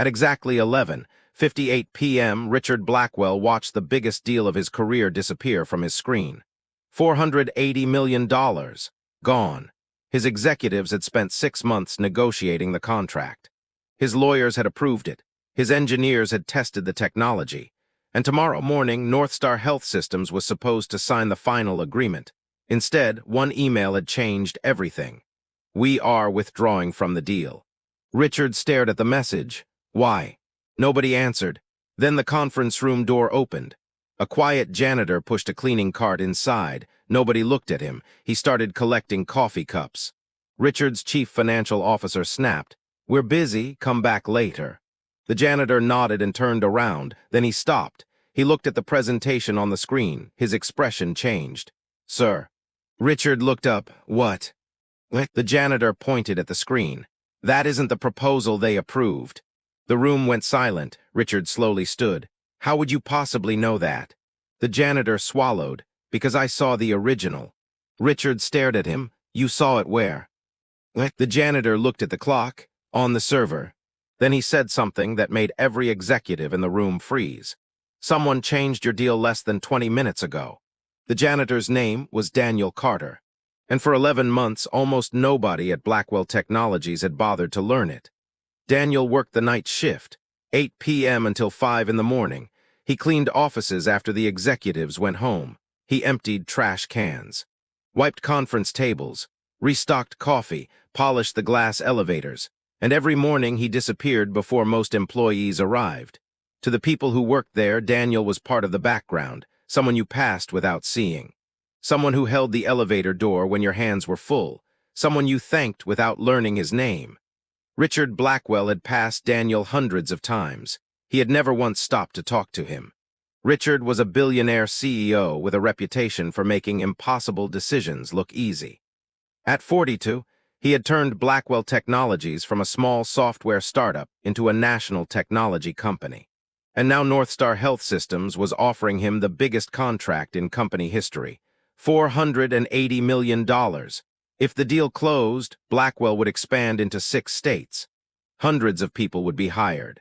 At exactly 11:58 p.m., Richard Blackwell watched the biggest deal of his career disappear from his screen. $480 million. Gone. His executives had spent 6 months negotiating the contract. His lawyers had approved it. His engineers had tested the technology. And tomorrow morning, Northstar Health Systems was supposed to sign the final agreement. Instead, one email had changed everything. "We are withdrawing from the deal." Richard stared at the message. Why? Nobody answered. Then the conference room door opened. A quiet janitor pushed a cleaning cart inside. Nobody looked at him. He started collecting coffee cups. Richard's chief financial officer snapped, "We're busy, come back later." The janitor nodded and turned around. Then he stopped. He looked at the presentation on the screen. His expression changed. "Sir." Richard looked up. "What?" The janitor pointed at the screen. "That isn't the proposal they approved." The room went silent. Richard slowly stood. "How would you possibly know that?" The janitor swallowed. "Because I saw the original." Richard stared at him. "You saw it where?" The janitor looked at the clock. "On the server." Then he said something that made every executive in the room freeze. "Someone changed your deal less than 20 minutes ago." The janitor's name was Daniel Carter. And for 11 months, almost nobody at Blackwell Technologies had bothered to learn it. Daniel worked the night shift, 8 p.m. until 5 in the morning. He cleaned offices after the executives went home. He emptied trash cans, wiped conference tables, restocked coffee, polished the glass elevators, and every morning he disappeared before most employees arrived. To the people who worked there, Daniel was part of the background, someone you passed without seeing. Someone who held the elevator door when your hands were full. Someone you thanked without learning his name. Richard Blackwell had passed Daniel hundreds of times. He had never once stopped to talk to him. Richard was a billionaire CEO with a reputation for making impossible decisions look easy. At 42, he had turned Blackwell Technologies from a small software startup into a national technology company. And now Northstar Health Systems was offering him the biggest contract in company history, $480 million. If the deal closed, Blackwell would expand into 6 states. Hundreds of people would be hired.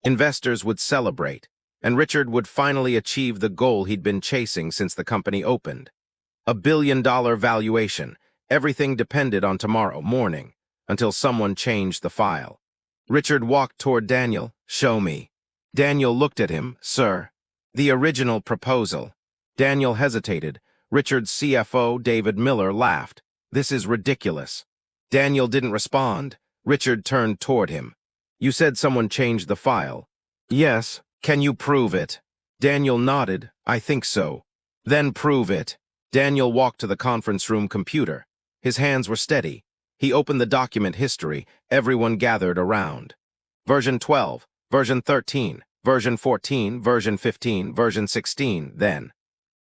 Investors would celebrate, and Richard would finally achieve the goal he'd been chasing since the company opened. A billion-dollar valuation. Everything depended on tomorrow morning, until someone changed the file. Richard walked toward Daniel. "Show me." Daniel looked at him. "Sir." "The original proposal." Daniel hesitated. Richard's CFO, David Miller, laughed. "This is ridiculous." Daniel didn't respond. Richard turned toward him. "You said someone changed the file." "Yes. Can you prove it?" Daniel nodded. "I think so." "Then prove it." Daniel walked to the conference room computer. His hands were steady. He opened the document history. Everyone gathered around. Version 12, version 13, version 14, version 15, version 16, then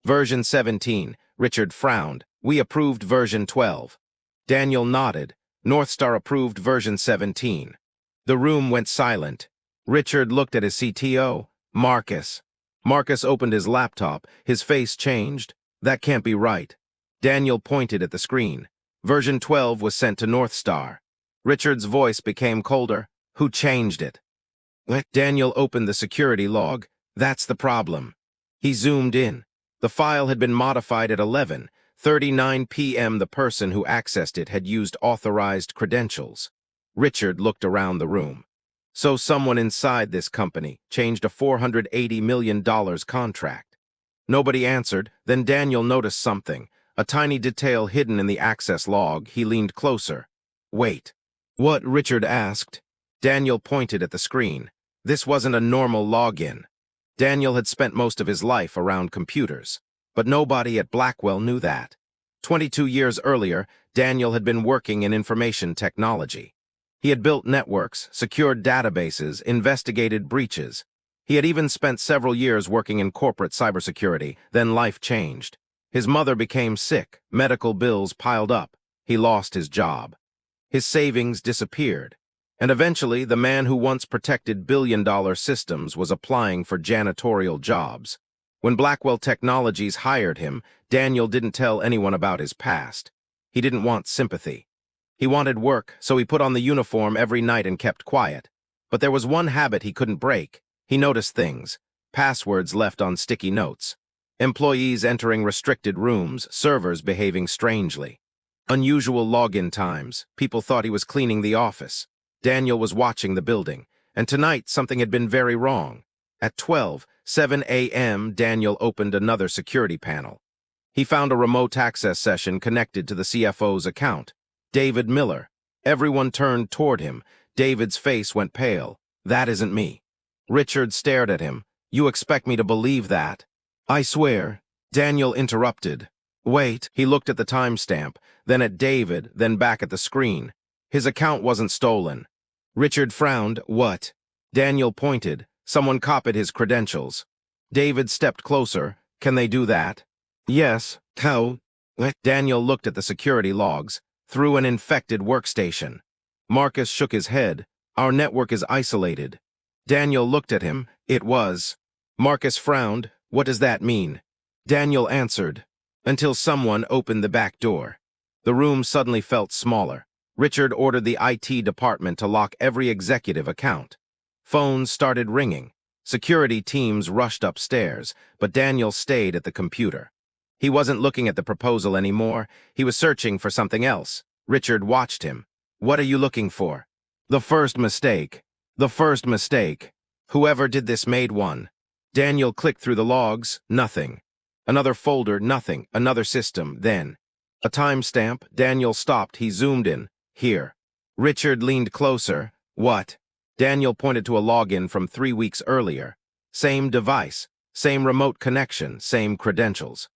version 17. Richard frowned. "We approved version 12. Daniel nodded. Northstar approved version 17. The room went silent. Richard looked at his CTO, Marcus. Marcus opened his laptop. His face changed. "That can't be right." Daniel pointed at the screen. Version 12 was sent to Northstar. Richard's voice became colder. "Who changed it?" Daniel opened the security log. "That's the problem." He zoomed in. The file had been modified at 11:39 p.m. The person who accessed it had used authorized credentials. Richard looked around the room. So someone inside this company changed a $480 million contract. Nobody answered. Then Daniel noticed something. A tiny detail hidden in the access log. He leaned closer. "Wait." "What?" Richard asked. Daniel pointed at the screen. This wasn't a normal login. Daniel had spent most of his life around computers, but nobody at Blackwell knew that. 22 years earlier, Daniel had been working in information technology. He had built networks, secured databases, investigated breaches. He had even spent several years working in corporate cybersecurity. Then life changed. His mother became sick, medical bills piled up. He lost his job. His savings disappeared. And eventually, the man who once protected billion-dollar systems was applying for janitorial jobs. When Blackwell Technologies hired him, Daniel didn't tell anyone about his past. He didn't want sympathy. He wanted work, so he put on the uniform every night and kept quiet. But there was one habit he couldn't break. He noticed things. Passwords left on sticky notes. Employees entering restricted rooms, servers behaving strangely. Unusual login times. People thought he was cleaning the office. Daniel was watching the building, and tonight something had been very wrong. At 12:07 a.m., Daniel opened another security panel. He found a remote access session connected to the CFO's account. David Miller. Everyone turned toward him. David's face went pale. That isn't me. Richard stared at him. You expect me to believe that? I swear. Daniel interrupted. Wait. He looked at the timestamp, then at David, then back at the screen. His account wasn't stolen. Richard frowned. What? Daniel pointed. Someone copied his credentials. David stepped closer. Can they do that? Yes. How? Daniel looked at the security logs, through an infected workstation. Marcus shook his head. Our network is isolated. Daniel looked at him. It was. Marcus frowned. What does that mean? Daniel answered. Until someone opened the back door. The room suddenly felt smaller. Richard ordered the IT department to lock every executive account. Phones started ringing. Security teams rushed upstairs, but Daniel stayed at the computer. He wasn't looking at the proposal anymore. He was searching for something else. Richard watched him. What are you looking for? The first mistake. The first mistake. Whoever did this made one. Daniel clicked through the logs. Nothing. Another folder. Nothing. Another system. Then. A timestamp. Daniel stopped. He zoomed in. Here. Richard leaned closer. What? Daniel pointed to a login from 3 weeks earlier. Same device. Same remote connection. Same credentials.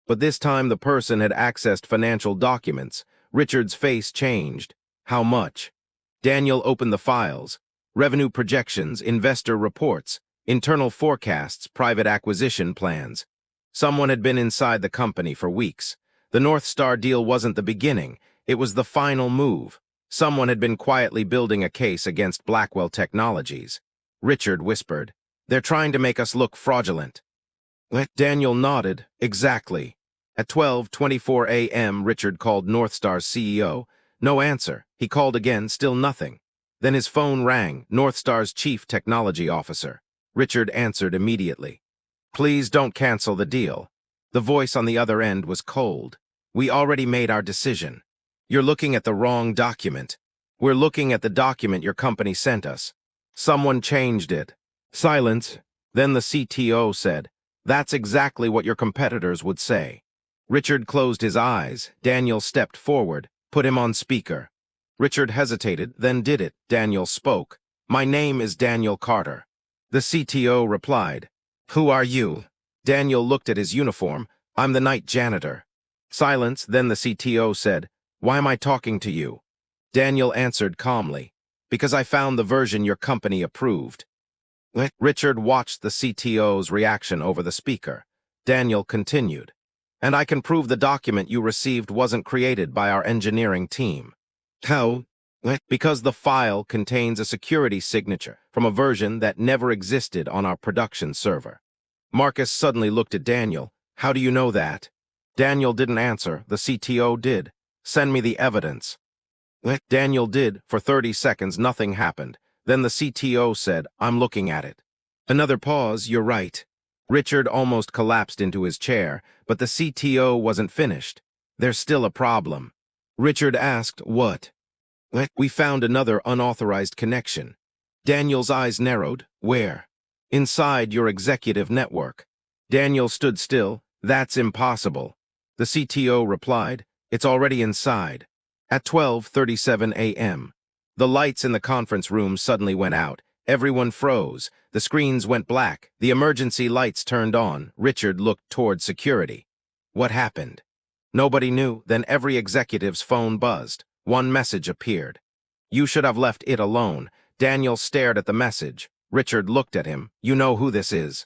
But this time the person had accessed financial documents. Richard's face changed. How much? Daniel opened the files. Revenue projections, investor reports, internal forecasts, private acquisition plans. Someone had been inside the company for weeks. The North Star deal wasn't the beginning. It was the final move. Someone had been quietly building a case against Blackwell Technologies. Richard whispered, They're trying to make us look fraudulent. Daniel nodded. Exactly. At 12:24 a.m., Richard called North Star's CEO. No answer. He called again, still nothing. Then his phone rang, North Star's chief technology officer. Richard answered immediately. Please don't cancel the deal. The voice on the other end was cold. We already made our decision. You're looking at the wrong document. We're looking at the document your company sent us. Someone changed it. Silence. Then the CTO said, That's exactly what your competitors would say. Richard closed his eyes. Daniel stepped forward, put him on speaker. Richard hesitated, then did it. Daniel spoke. My name is Daniel Carter. The CTO replied. Who are you? Daniel looked at his uniform. I'm the night janitor. Silence. Then the CTO said, Why am I talking to you? Daniel answered calmly. Because I found the version your company approved. Richard watched the CTO's reaction over the speaker. Daniel continued. And I can prove the document you received wasn't created by our engineering team. How? Because the file contains a security signature from a version that never existed on our production server. Marcus suddenly looked at Daniel. How do you know that? Daniel didn't answer. The CTO did. Send me the evidence. Daniel did. For 30 seconds, nothing happened. Then the CTO said, I'm looking at it. Another pause. You're right. Richard almost collapsed into his chair, but the CTO wasn't finished. There's still a problem. Richard asked, What? We found another unauthorized connection. Daniel's eyes narrowed. Where? Inside your executive network. Daniel stood still. That's impossible. The CTO replied, It's already inside. At 12:37 a.m. The lights in the conference room suddenly went out. Everyone froze. The screens went black. The emergency lights turned on. Richard looked toward security. What happened? Nobody knew. Then every executive's phone buzzed. One message appeared. You should have left it alone. Daniel stared at the message. Richard looked at him. You know who this is?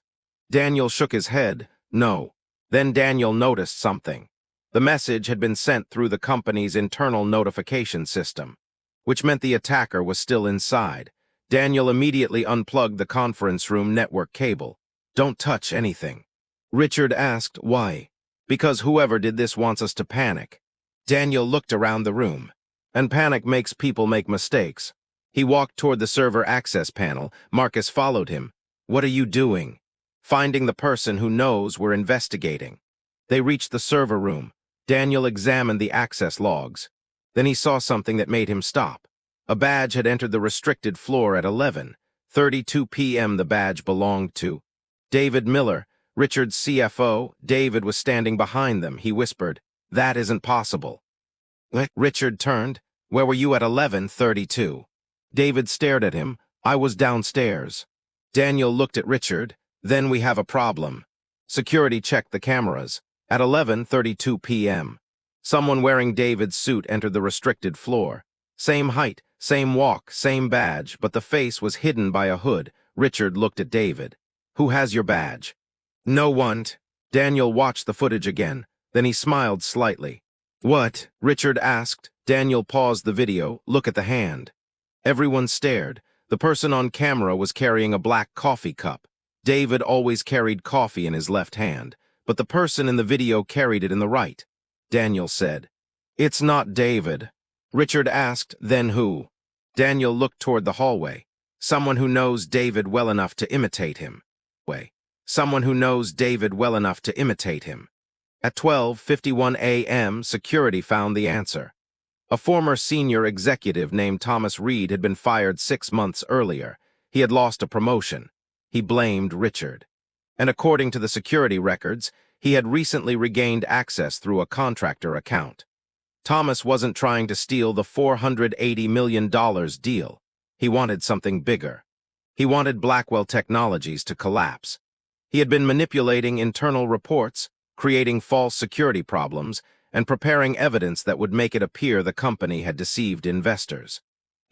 Daniel shook his head. No. Then Daniel noticed something. The message had been sent through the company's internal notification system, which meant the attacker was still inside. Daniel immediately unplugged the conference room network cable. Don't touch anything. Richard asked, Why? Because whoever did this wants us to panic. Daniel looked around the room. And panic makes people make mistakes. He walked toward the server access panel. Marcus followed him. "What are you doing?" "Finding the person who knows we're investigating." They reached the server room. Daniel examined the access logs. Then he saw something that made him stop. A badge had entered the restricted floor at 11:32 p.m. The badge belonged to David Miller, Richard's CFO. David was standing behind them. He whispered, "That isn't possible." Richard turned. "Where were you at 11:32? David stared at him. "I was downstairs." Daniel looked at Richard. "Then we have a problem." Security checked the cameras. At 11:32 p.m., someone wearing David's suit entered the restricted floor. Same height, same walk, same badge, but the face was hidden by a hood. Richard looked at David. "Who has your badge?" "No one." Daniel watched the footage again. Then he smiled slightly. "What?" Richard asked. Daniel paused the video. "Look at the hand." Everyone stared. The person on camera was carrying a black coffee cup. David always carried coffee in his left hand, but the person in the video carried it in the right. Daniel said, "It's not David." Richard asked, "Then who?" Daniel looked toward the hallway. "Someone who knows David well enough to imitate him." Someone who knows David well enough to imitate him. At 12:51 a.m., security found the answer. A former senior executive named Thomas Reed had been fired 6 months earlier. He had lost a promotion. He blamed Richard. And according to the security records, he had recently regained access through a contractor account. Thomas wasn't trying to steal the $480 million deal. He wanted something bigger. He wanted Blackwell Technologies to collapse. He had been manipulating internal reports, creating false security problems, and preparing evidence that would make it appear the company had deceived investors.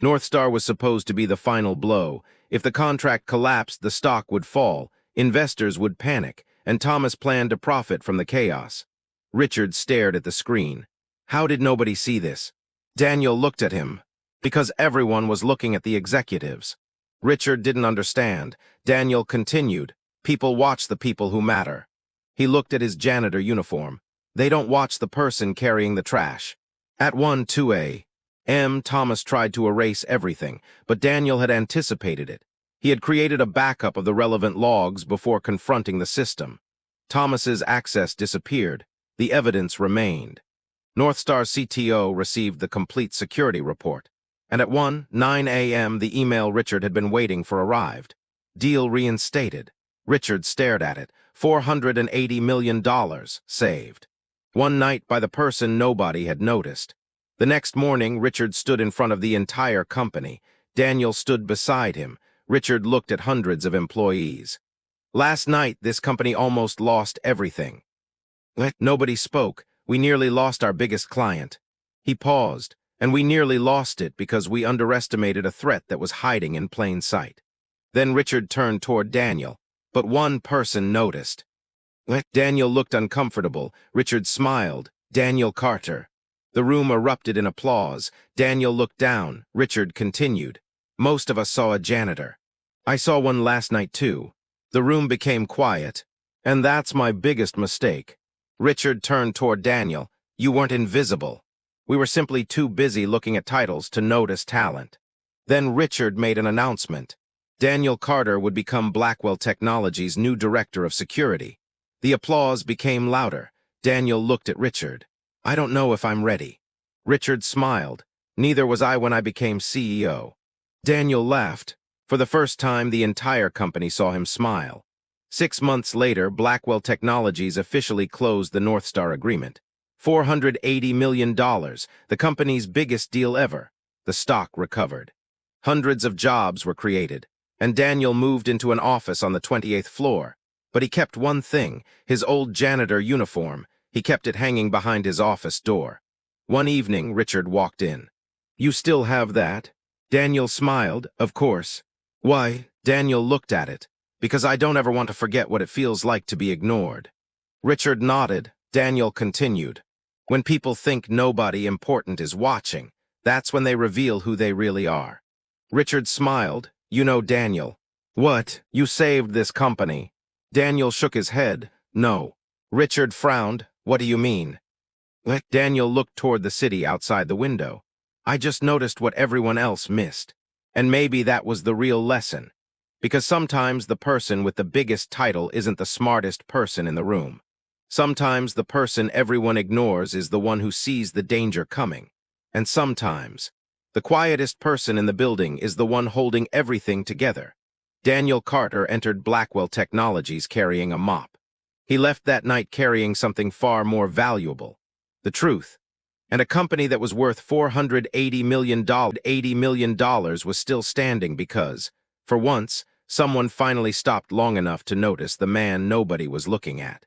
Northstar was supposed to be the final blow. If the contract collapsed, the stock would fall, investors would panic, and Thomas planned to profit from the chaos. Richard stared at the screen. How did nobody see this? Daniel looked at him. Because everyone was looking at the executives. Richard didn't understand. Daniel continued, "People watch the people who matter." He looked at his janitor uniform. They don't watch the person carrying the trash. At 1:02 a.m., Thomas tried to erase everything, but Daniel had anticipated it. He had created a backup of the relevant logs before confronting the system. Thomas's access disappeared. The evidence remained. Northstar CTO received the complete security report, and at 1:09 a.m. the email Richard had been waiting for arrived. Deal reinstated. Richard stared at it. $480 million saved. One night by the person nobody had noticed. The next morning, Richard stood in front of the entire company. Daniel stood beside him. Richard looked at hundreds of employees. "Last night, this company almost lost everything." Nobody spoke. "We nearly lost our biggest client." He paused. "And we nearly lost it because we underestimated a threat that was hiding in plain sight." Then Richard turned toward Daniel. But one person noticed. Daniel looked uncomfortable. Richard smiled. "Daniel Carter." The room erupted in applause. Daniel looked down. Richard continued. "Most of us saw a janitor. I saw one last night too." The room became quiet. "And that's my biggest mistake." Richard turned toward Daniel. "You weren't invisible. We were simply too busy looking at titles to notice talent." Then Richard made an announcement. Daniel Carter would become Blackwell Technologies' new director of security. The applause became louder. Daniel looked at Richard. "I don't know if I'm ready." Richard smiled. "Neither was I when I became CEO." Daniel laughed. For the first time, the entire company saw him smile. 6 months later, Blackwell Technologies officially closed the Northstar agreement. $480 million, the company's biggest deal ever. The stock recovered. Hundreds of jobs were created, and Daniel moved into an office on the 28th floor. But he kept one thing, his old janitor uniform. He kept it hanging behind his office door. One evening, Richard walked in. "You still have that?" Daniel smiled. "Of course." "Why?" Daniel looked at it. "Because I don't ever want to forget what it feels like to be ignored." Richard nodded. Daniel continued. "When people think nobody important is watching, that's when they reveal who they really are." Richard smiled. "You know, Daniel." "What? You saved this company." Daniel shook his head. "No." Richard frowned. "What do you mean?" Daniel looked toward the city outside the window. "I just noticed what everyone else missed. And maybe that was the real lesson. Because sometimes the person with the biggest title isn't the smartest person in the room. Sometimes the person everyone ignores is the one who sees the danger coming. And sometimes, the quietest person in the building is the one holding everything together. Daniel Carter entered Blackwell Technologies carrying a mop. He left that night carrying something far more valuable, the truth. And a company that was worth $480 million was still standing because, for once, someone finally stopped long enough to notice the man nobody was looking at.